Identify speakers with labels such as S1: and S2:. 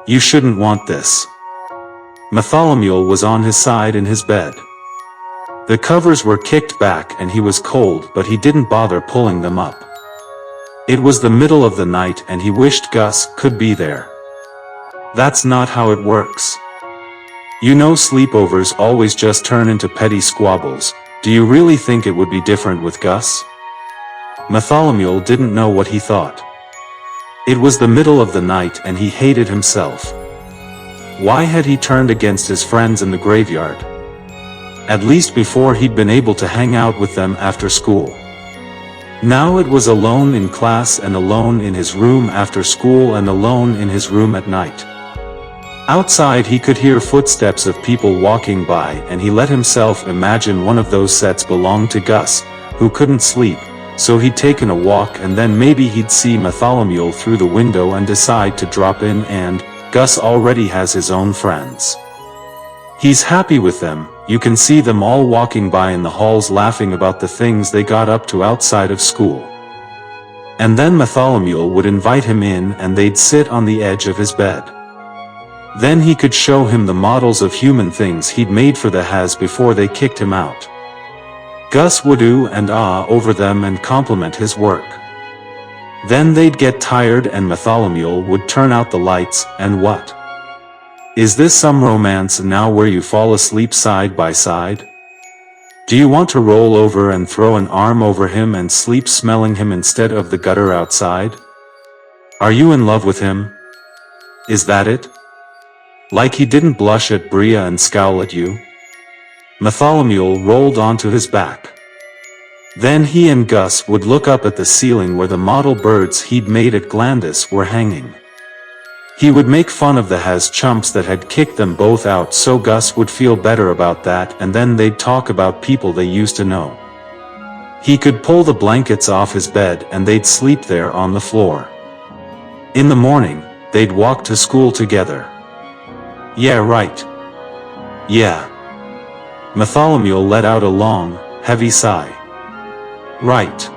S1: You shouldn't want this. Bartholomew was on his side in his bed. The covers were kicked back and he was cold, but he didn't bother pulling them up. It was the middle of the night and he wished Gus could be there. That's not how it works. You know, sleepovers always just turn into petty squabbles. Do you really think it would be different with Gus? Bartholomew didn't know what he thought. It was the middle of the night and he hated himself. Why had he turned against his friends in the graveyard? At least before he'd been able to hang out with them after school. Now it was alone in class and alone in his room after school and alone in his room at night. Outside he could hear footsteps of people walking by and he let himself imagine one of those sets belonged to Gus, who couldn't sleep, so he'd taken a walk and then maybe he'd see Bartholomew through the window and decide to drop in, and Gus already has his own friends. He's happy with them. You can see them all walking by in the halls laughing about the things they got up to outside of school. And then Bartholomew would invite him in and they'd sit on the edge of his bed. Then he could show him the models of human things he'd made for the Has before they kicked him out. Gus would ooh and ah over them and compliment his work. Then they'd get tired and Bartholomew would turn out the lights, and what? Is this some romance now where you fall asleep side by side? Do you want to roll over and throw an arm over him and sleep smelling him instead of the gutter outside? Are you in love with him? Is that it? Like he didn't blush at Bria and scowl at you? Bartholomew rolled onto his back. Then he and Gus would look up at the ceiling where the model birds he'd made at Glandis were hanging. He would make fun of the Has chumps that had kicked them both out, so Gus would feel better about that, and then they'd talk about people they used to know. He could pull the blankets off his bed and they'd sleep there on the floor. In the morning, they'd walk to school together. Yeah, right. Yeah. Bartholomew let out a long, heavy sigh. Right.